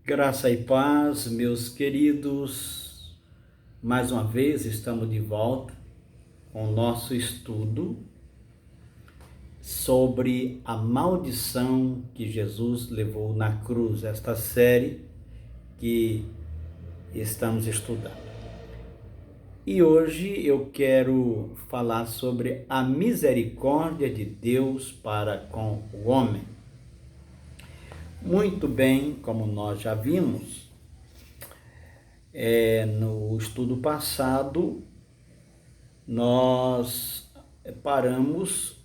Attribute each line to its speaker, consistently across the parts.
Speaker 1: Graça e paz, meus queridos. Mais uma vez estamos de volta com o nosso estudo sobre a maldição que Jesus levou na cruz, esta série que estamos estudando. E hoje eu quero falar sobre a misericórdia de Deus para com o homem. Muito bem, como nós já vimos, no estudo passado, nós paramos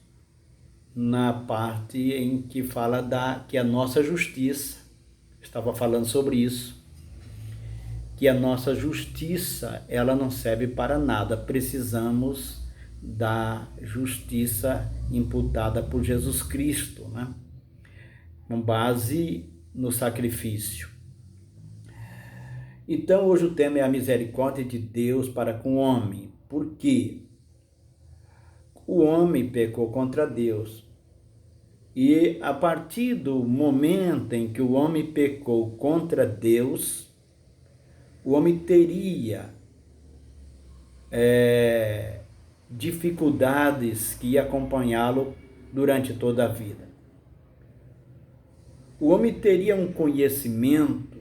Speaker 1: na parte em que fala que a nossa justiça, estava falando sobre isso, que a nossa justiça, ela não serve para nada, precisamos da justiça imputada por Jesus Cristo, né? Com base no sacrifício. Então, hoje o tema é a misericórdia de Deus para com o homem. Por quê? O homem pecou contra Deus. E a partir do momento em que o homem pecou contra Deus, o homem teria dificuldades que iam acompanhá-lo durante toda a vida. O homem teria um conhecimento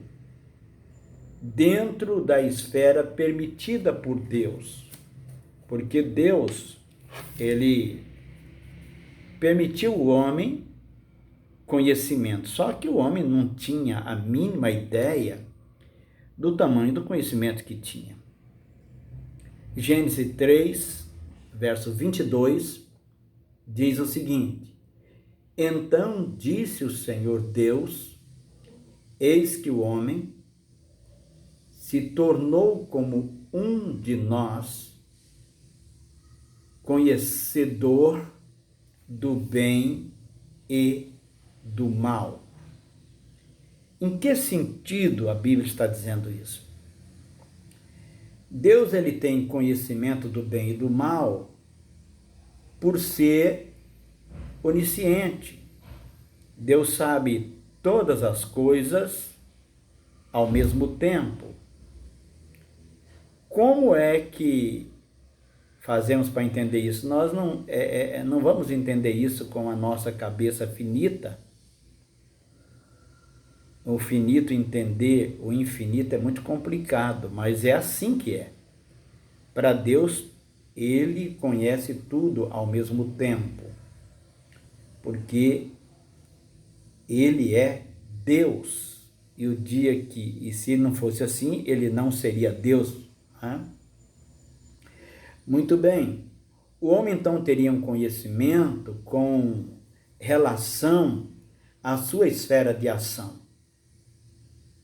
Speaker 1: dentro da esfera permitida por Deus, porque Deus, ele permitiu o homem conhecimento, só que o homem não tinha a mínima ideia do tamanho do conhecimento que tinha. Gênesis 3, verso 22, diz o seguinte: Então disse o Senhor Deus, eis que o homem se tornou como um de nós, conhecedor do bem e do mal. Em que sentido a Bíblia está dizendo isso? Deus, ele tem conhecimento do bem e do mal por ser onisciente. Deus sabe todas as coisas ao mesmo tempo. Como é que fazemos para entender isso? Nós não vamos entender isso com a nossa cabeça finita. O finito entender o infinito é muito complicado, mas é assim que é. Para Deus, ele conhece tudo ao mesmo tempo, porque ele é Deus. E se não fosse assim, ele não seria Deus. Muito bem. O homem então teria um conhecimento com relação à sua esfera de ação,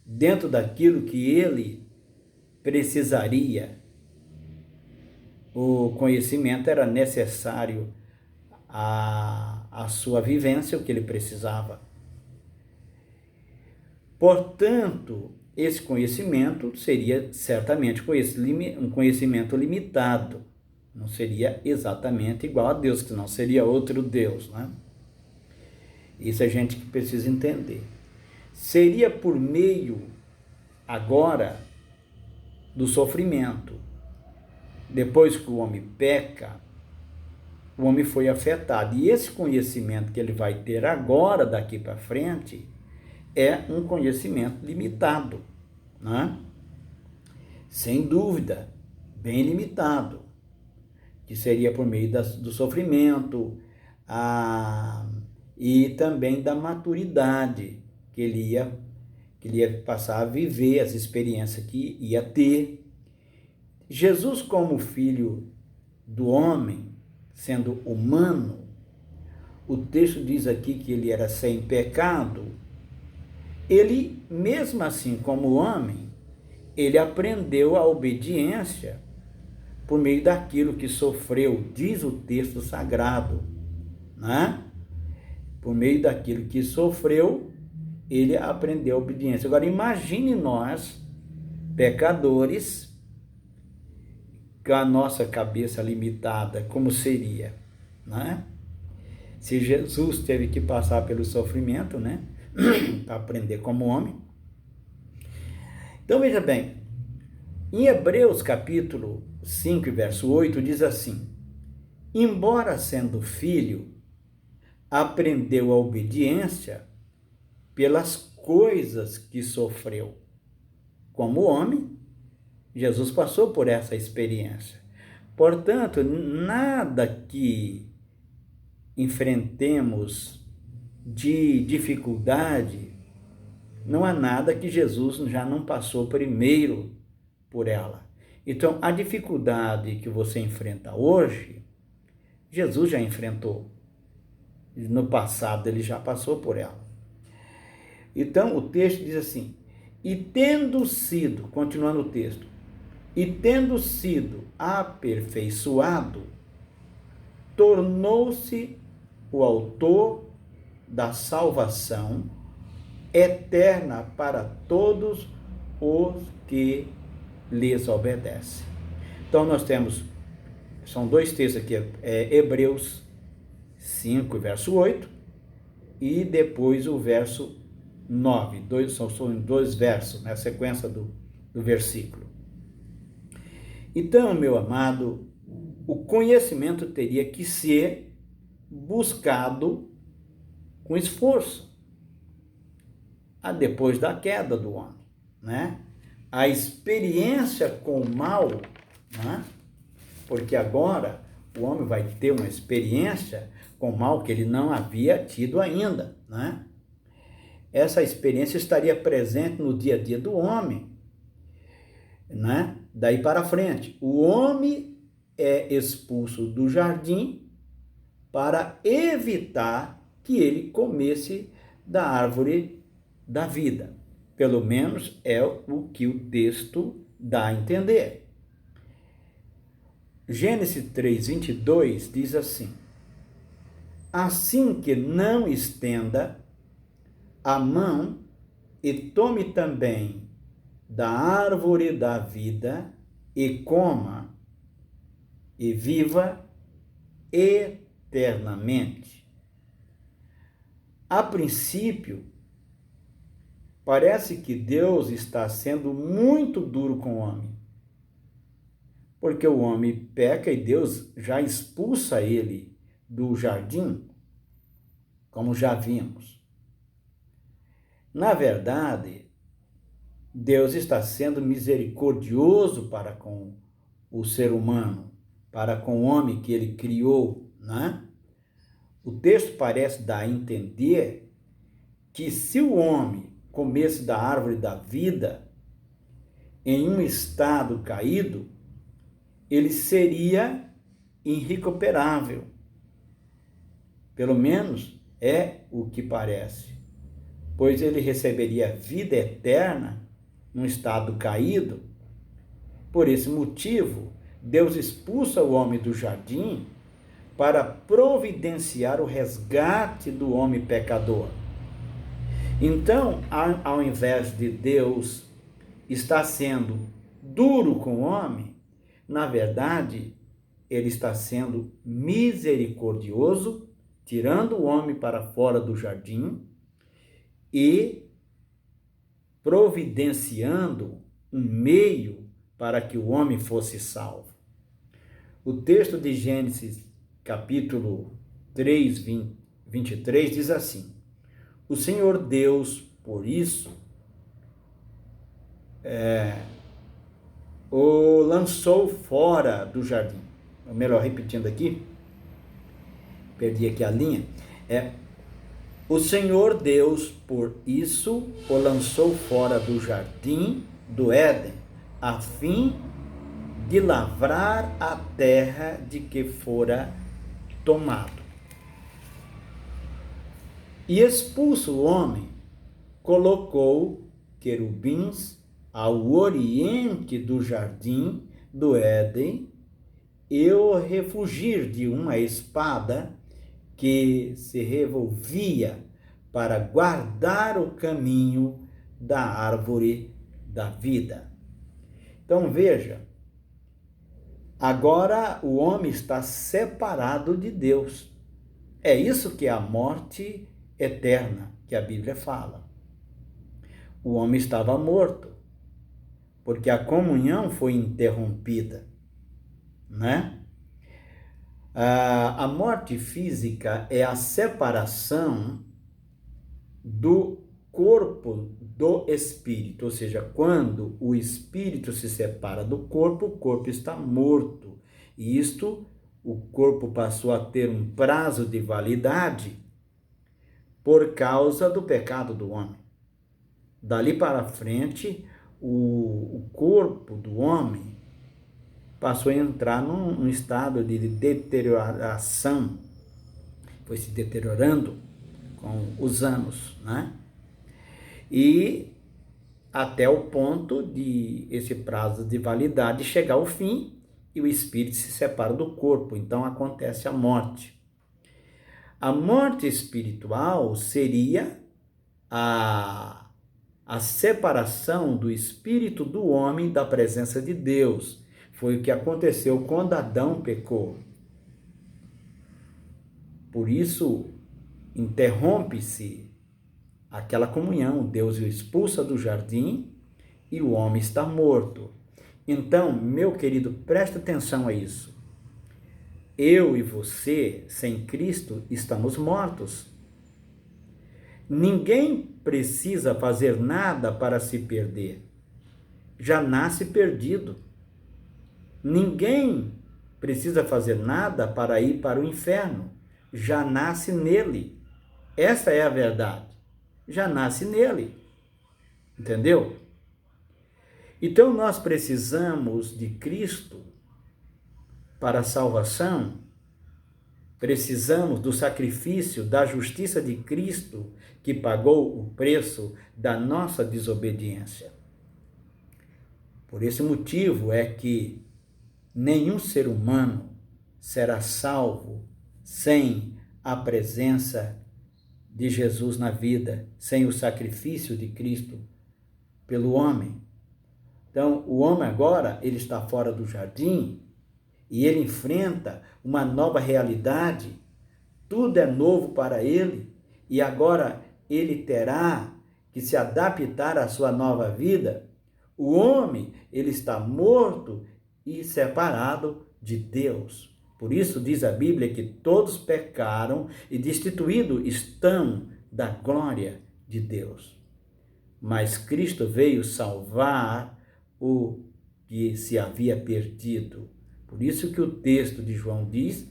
Speaker 1: dentro daquilo que ele precisaria. O conhecimento era necessário à sua vivência, o que ele precisava. Portanto, esse conhecimento seria certamente um conhecimento limitado. Não seria exatamente igual a Deus, que não seria outro Deus, né? Isso a gente que precisa entender. Seria por meio, agora, do sofrimento. Depois que o homem peca, o homem foi afetado. E esse conhecimento que ele vai ter agora, daqui para frente, é um conhecimento limitado, né? Sem dúvida, bem limitado, que seria por meio do sofrimento e também da maturidade que ele ia passar a viver, as experiências que ia ter. Jesus, como filho do homem, sendo humano, o texto diz aqui que ele era sem pecado. Ele, mesmo assim como homem, ele aprendeu a obediência por meio daquilo que sofreu, diz o texto sagrado, né? Por meio daquilo que sofreu, ele aprendeu a obediência. Agora, imagine nós, pecadores, com a nossa cabeça limitada, como seria, né? Se Jesus teve que passar pelo sofrimento, né? Para aprender como homem, Então veja bem, em Hebreus capítulo 5, verso 8, diz assim: embora sendo filho, aprendeu a obediência pelas coisas que sofreu. Como homem, Jesus passou por essa experiência. Portanto, nada que enfrentemos de dificuldade, não há nada que Jesus já não passou primeiro por ela. Então, a dificuldade que você enfrenta hoje, Jesus já enfrentou. No passado, ele já passou por ela. Então, o texto diz assim: e tendo sido, continuando o texto, e tendo sido aperfeiçoado, tornou-se o autor da salvação eterna para todos os que lhes obedecem. Então nós temos, são dois textos aqui, Hebreus 5, verso 8, e depois o verso 9, são dois versos, na sequência do versículo. Então, meu amado, o conhecimento teria que ser buscado com esforço, depois da queda do homem, né? A experiência com o mal, né? Porque agora o homem vai ter uma experiência com o mal que ele não havia tido ainda, né? Essa experiência estaria presente no dia a dia do homem, né? Daí para frente, o homem é expulso do jardim para evitar que ele comesse da árvore da vida. Pelo menos é o que o texto dá a entender. Gênesis 3:22 diz assim: assim que não estenda a mão e tome também da árvore da vida e coma e viva eternamente. A princípio, parece que Deus está sendo muito duro com o homem, porque o homem peca e Deus já expulsa ele do jardim, como já vimos. Na verdade, Deus está sendo misericordioso para com o ser humano, para com o homem que ele criou, né? O texto parece dar a entender que se o homem comesse da árvore da vida em um estado caído, ele seria irrecuperável. Pelo menos é o que parece, pois ele receberia vida eterna num estado caído. Por esse motivo, Deus expulsa o homem do jardim para providenciar o resgate do homem pecador. Então, ao invés de Deus estar sendo duro com o homem, na verdade, ele está sendo misericordioso, tirando o homem para fora do jardim e providenciando um meio para que o homem fosse salvo. O texto de Gênesis, capítulo 3, 23, diz assim: o Senhor Deus, por isso, o lançou fora do jardim. Melhor, repetindo aqui, perdi aqui a linha. O Senhor Deus, por isso, o lançou fora do jardim do Éden, a fim de lavrar a terra de que fora tomado. E expulso o homem, colocou querubins ao oriente do jardim do Éden e o refugir de uma espada que se revolvia para guardar o caminho da árvore da vida. Então veja, agora o homem está separado de Deus. É isso que é a morte eterna que a Bíblia fala. O homem estava morto, porque a comunhão foi interrompida, né? A morte física é a separação do corpo do espírito, ou seja, quando o espírito se separa do corpo, o corpo está morto. E isto, o corpo passou a ter um prazo de validade por causa do pecado do homem. Dali para frente, o corpo do homem passou a entrar num estado de deterioração, foi se deteriorando com os anos, né? E até o ponto de esse prazo de validade chegar ao fim e o espírito se separa do corpo, então acontece a morte. A morte espiritual seria a separação do espírito do homem da presença de Deus. Foi o que aconteceu quando Adão pecou. Por isso, interrompe-se aquela comunhão. Deus o expulsa do jardim e o homem está morto. Então, meu querido, presta atenção a isso. Eu e você, sem Cristo, estamos mortos. Ninguém precisa fazer nada para se perder. Já nasce perdido. Ninguém precisa fazer nada para ir para o inferno. Já nasce nele. Essa é a verdade. Já nasce nele. Entendeu? Então nós precisamos de Cristo para a salvação. Precisamos do sacrifício, da justiça de Cristo, que pagou o preço da nossa desobediência. Por esse motivo é que nenhum ser humano será salvo sem a presença de Jesus na vida, sem o sacrifício de Cristo pelo homem. Então, o homem agora, ele está fora do jardim e ele enfrenta uma nova realidade. Tudo é novo para ele e agora ele terá que se adaptar à sua nova vida. O homem, ele está morto e separado de Deus. Por isso diz a Bíblia que todos pecaram e destituídos estão da glória de Deus. Mas Cristo veio salvar o que se havia perdido. Por isso que o texto de João diz,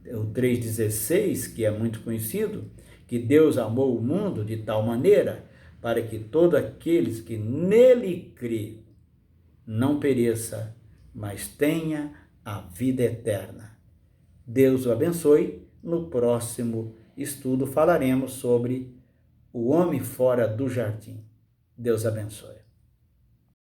Speaker 1: o 3,16, que é muito conhecido, que Deus amou o mundo de tal maneira para que todos aqueles que nele crê não pereça, mas tenha a vida eterna. Deus o abençoe. No próximo estudo falaremos sobre o homem fora do jardim. Deus abençoe.